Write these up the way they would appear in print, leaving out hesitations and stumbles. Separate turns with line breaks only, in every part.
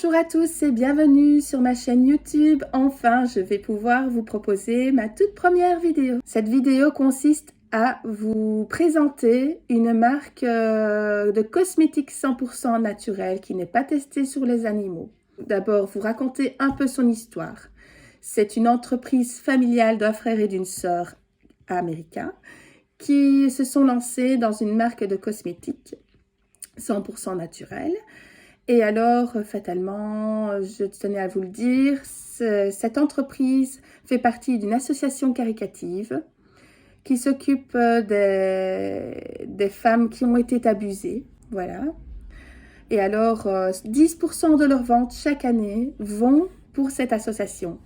Bonjour à tous et bienvenue sur ma chaîne YouTube. Enfin, je vais pouvoir vous proposer ma toute première vidéo. Cette vidéo consiste à vous présenter une marque de cosmétiques 100% naturels qui n'est pas testée sur les animaux. D'abord, vous raconter un peu son histoire. C'est une entreprise familiale d'un frère et d'une sœur américains qui se sont lancés dans une marque de cosmétiques 100% naturels. Et alors, fatalement, je tenais à vous le dire, cette entreprise fait partie d'une association caritative qui s'occupe des femmes qui ont été abusées. Voilà. Et alors, 10% de leurs ventes chaque année vont pour cette association,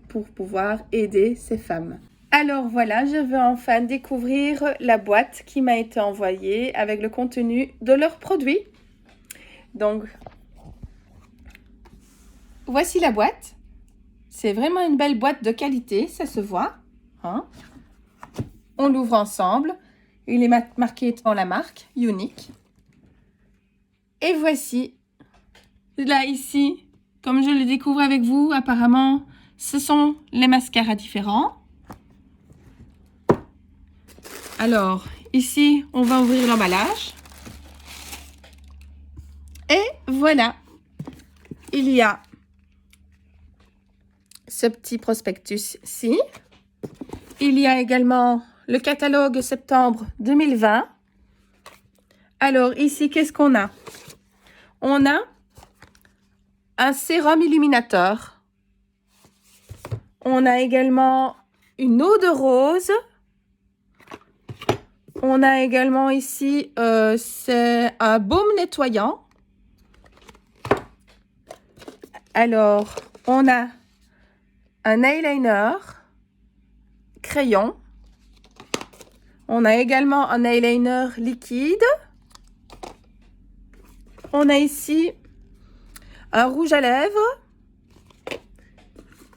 pour pouvoir aider ces femmes. Alors voilà, je veux enfin découvrir la boîte qui m'a été envoyée avec le contenu de leurs produits. Donc, voici la boîte. C'est vraiment une belle boîte de qualité, ça se voit. Hein? On l'ouvre ensemble. Il est marqué dans la marque, Unique. Et voici, là ici, comme je le découvre avec vous, apparemment, ce sont les mascaras différents. Alors, ici, on va ouvrir l'emballage. Et voilà, il y a ce petit prospectus-ci. Il y a également le catalogue septembre 2020. Alors ici, qu'est-ce qu'on a? On a un sérum illuminateur. On a également une eau de rose. On a également ici, c'est un baume nettoyant. Alors, on a un eyeliner, crayon. On a également un eyeliner liquide. On a ici un rouge à lèvres.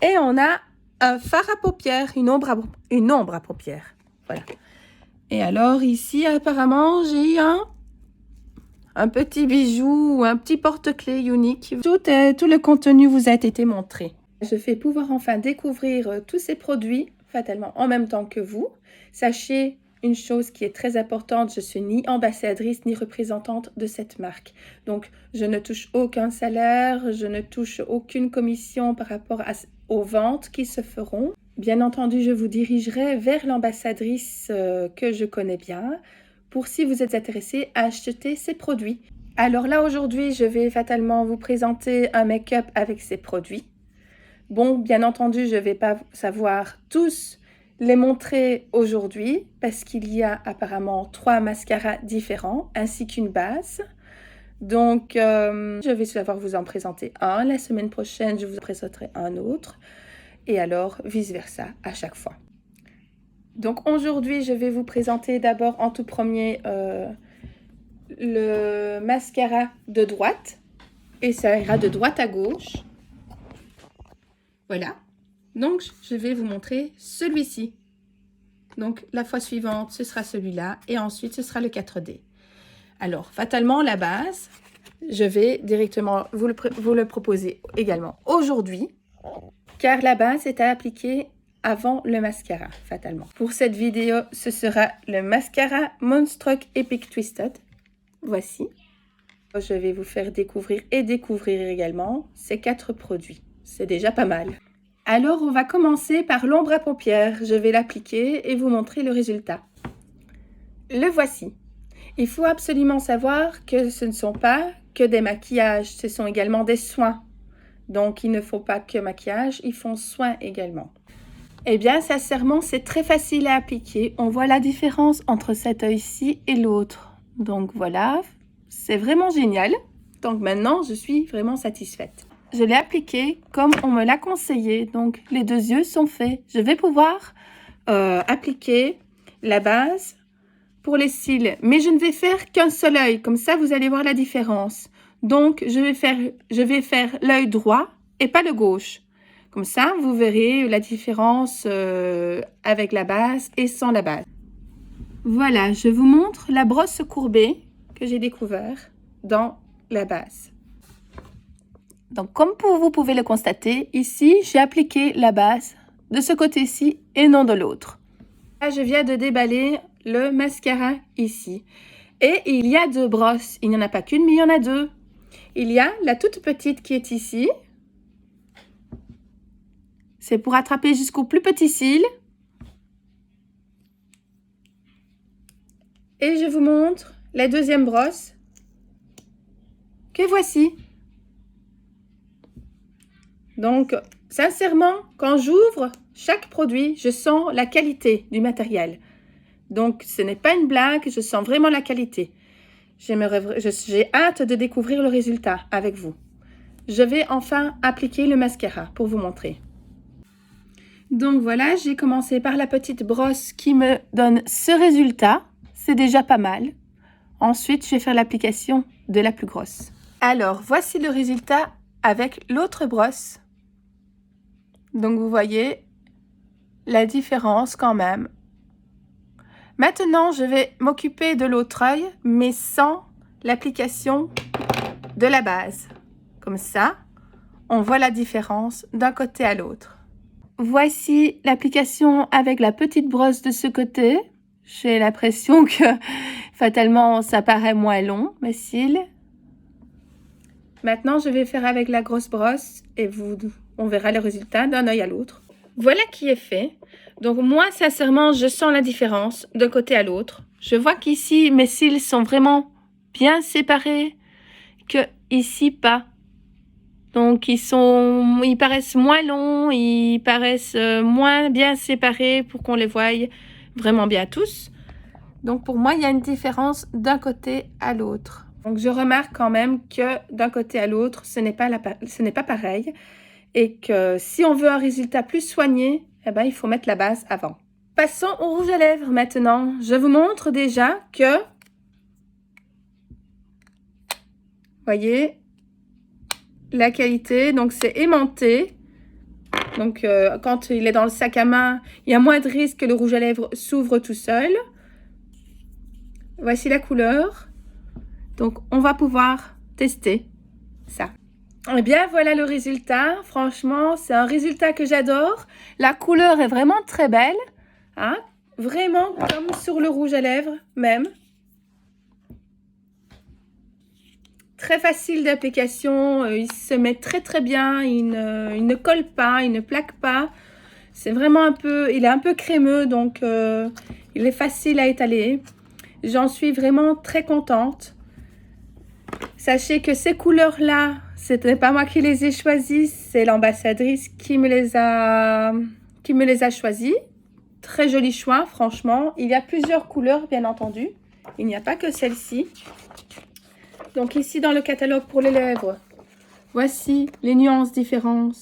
Et on a un fard à paupières, une ombre à paupières. Voilà. Et alors ici, apparemment, j'ai un petit bijou ou un petit porte-clés unique. Tout le contenu vous a été montré. Je vais pouvoir enfin découvrir tous ces produits, fatalement en même temps que vous. Sachez une chose qui est très importante, je suis ni ambassadrice ni représentante de cette marque. Donc, je ne touche aucun salaire, je ne touche aucune commission par rapport aux ventes qui se feront. Bien entendu, je vous dirigerai vers l'ambassadrice que je connais bien pour si vous êtes intéressé à acheter ces produits. Alors là, aujourd'hui, je vais fatalement vous présenter un make-up avec ces produits. Bon, bien entendu, je ne vais pas savoir tous les montrer aujourd'hui parce qu'il y a apparemment 3 mascaras différents ainsi qu'une base. Donc, je vais savoir vous en présenter un. La semaine prochaine, je vous présenterai un autre. Et alors, vice-versa à chaque fois. Donc, aujourd'hui, je vais vous présenter d'abord en tout premier le mascara de droite. Et ça ira de droite à gauche. Voilà. Donc, je vais vous montrer celui-ci. Donc, la fois suivante, ce sera celui-là. Et ensuite, ce sera le 4D. Alors, fatalement, la base, je vais directement vous le proposer également aujourd'hui. Car la base est à appliquer avant le mascara, fatalement. Pour cette vidéo, ce sera le mascara Moonstruck Epic Twisted. Voici. Je vais vous faire découvrir également ces 4 produits. C'est déjà pas mal. Alors, on va commencer par l'ombre à paupières. Je vais l'appliquer et vous montrer le résultat. Le voici. Il faut absolument savoir que ce ne sont pas que des maquillages, ce sont également des soins. Donc, il ne faut pas que maquillage, ils font soin également. Eh bien, sincèrement, c'est très facile à appliquer. On voit la différence entre cet œil-ci et l'autre. Donc, voilà, c'est vraiment génial. Donc, maintenant, je suis vraiment satisfaite. Je l'ai appliqué comme on me l'a conseillé. Donc, les 2 yeux sont faits. Je vais pouvoir appliquer la base pour les cils. Mais je ne vais faire qu'un seul œil. Comme ça, vous allez voir la différence. Donc, je vais faire l'œil droit et pas le gauche. Comme ça, vous verrez la différence avec la base et sans la base. Voilà, je vous montre la brosse courbée que j'ai découvert dans la base. Donc, comme vous pouvez le constater, ici, j'ai appliqué la base de ce côté-ci et non de l'autre. Là, je viens de déballer le mascara ici. Et il y a 2 brosses. Il n'y en a pas qu'une, mais il y en a 2. Il y a la toute petite qui est ici. C'est pour attraper jusqu'au plus petit cil. Et je vous montre la deuxième brosse que voici. Donc, sincèrement, quand j'ouvre chaque produit, je sens la qualité du matériel. Donc, ce n'est pas une blague, je sens vraiment la qualité. J'ai hâte de découvrir le résultat avec vous. Je vais enfin appliquer le mascara pour vous montrer. Donc voilà, j'ai commencé par la petite brosse qui me donne ce résultat. C'est déjà pas mal. Ensuite, je vais faire l'application de la plus grosse. Alors, voici le résultat avec l'autre brosse. Donc, vous voyez la différence quand même. Maintenant, je vais m'occuper de l'autre œil, mais sans l'application de la base. Comme ça, on voit la différence d'un côté à l'autre. Voici l'application avec la petite brosse de ce côté. J'ai l'impression que fatalement, ça paraît moins long, mes cils. Maintenant, je vais faire avec la grosse brosse et on verra le résultat d'un œil à l'autre. Voilà qui est fait. Donc moi, sincèrement, je sens la différence d'un côté à l'autre. Je vois qu'ici, mes cils sont vraiment bien séparés, que ici, pas. Donc, ils paraissent moins longs, ils paraissent moins bien séparés pour qu'on les voie vraiment bien tous. Donc, pour moi, il y a une différence d'un côté à l'autre. Donc, je remarque quand même que d'un côté à l'autre, ce n'est pas pareil. Et que si on veut un résultat plus soigné, eh ben, il faut mettre la base avant. Passons au rouge à lèvres maintenant. Je vous montre déjà que, voyez, la qualité, donc c'est aimanté. Donc, quand il est dans le sac à main, il y a moins de risque que le rouge à lèvres s'ouvre tout seul. Voici la couleur. Donc, on va pouvoir tester ça. Eh bien, voilà le résultat. Franchement, c'est un résultat que j'adore. La couleur est vraiment très belle. Hein? Vraiment comme sur le rouge à lèvres même. Très facile d'application. Il se met très très bien. Il ne colle pas, il ne plaque pas. C'est vraiment il est un peu crémeux, donc il est facile à étaler. J'en suis vraiment très contente. Sachez que ces couleurs-là, ce n'est pas moi qui les ai choisies, c'est l'ambassadrice qui me les a choisies. Très joli choix, franchement. Il y a plusieurs couleurs, bien entendu. Il n'y a pas que celle-ci. Donc ici, dans le catalogue pour les lèvres, voici les nuances différentes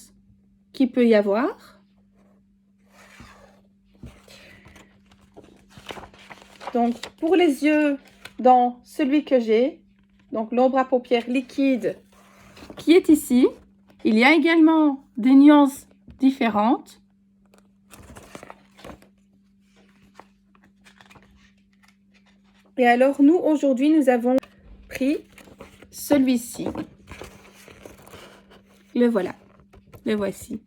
qu'il peut y avoir. Donc, pour les yeux, dans celui que j'ai, donc l'ombre à paupières liquide qui est ici, il y a également des nuances différentes. Et alors, nous, aujourd'hui, nous avons pris celui-ci. Le voilà. Le voici.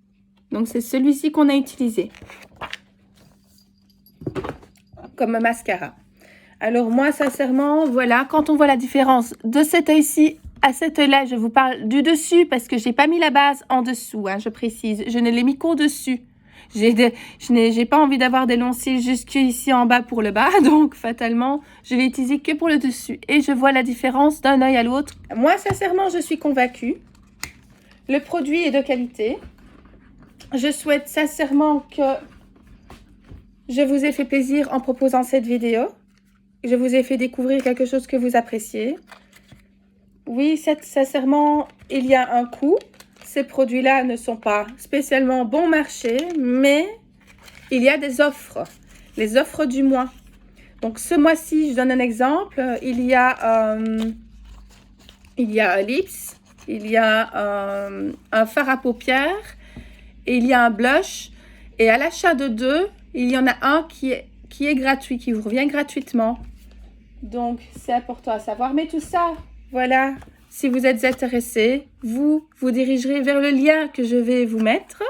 Donc, c'est celui-ci qu'on a utilisé comme mascara. Alors moi, sincèrement, voilà, quand on voit la différence de cet œil-ci à cet œil-là, je vous parle du dessus parce que j'ai pas mis la base en dessous, hein, je précise. Je ne l'ai mis qu'au dessus. J'ai pas envie d'avoir des longs cils jusqu'ici en bas pour le bas, donc fatalement, je l'ai utilisé que pour le dessus. Et je vois la différence d'un œil à l'autre. Moi, sincèrement, je suis convaincue. Le produit est de qualité. Je souhaite sincèrement que je vous ai fait plaisir en proposant cette vidéo. Je vous ai fait découvrir quelque chose que vous appréciez. Oui, sincèrement, il y a un coût. Ces produits-là ne sont pas spécialement bon marché, mais il y a des offres. Les offres du mois. Donc, ce mois-ci, je donne un exemple. Il y a un lips, il y a un fard à paupières, et il y a un blush. Et à l'achat de 2, il y en a un qui est gratuit, qui vous revient gratuitement. Donc, c'est important à savoir. Mais tout ça, voilà, si vous êtes intéressé, vous dirigerez vers le lien que je vais vous mettre,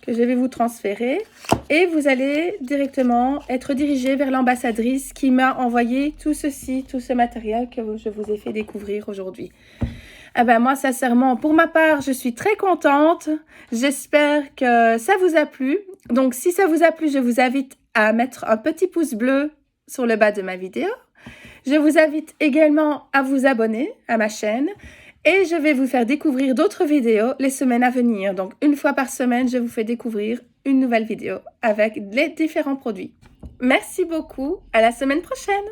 que je vais vous transférer, et vous allez directement être dirigé vers l'ambassadrice qui m'a envoyé tout ceci, tout ce matériel que je vous ai fait découvrir aujourd'hui. Eh ben moi, sincèrement, pour ma part, je suis très contente. J'espère que ça vous a plu. Donc, si ça vous a plu, je vous invite à mettre un petit pouce bleu sur le bas de ma vidéo. Je vous invite également à vous abonner à ma chaîne et je vais vous faire découvrir d'autres vidéos les semaines à venir. Donc, une fois par semaine, je vous fais découvrir une nouvelle vidéo avec les différents produits. Merci beaucoup. À la semaine prochaine.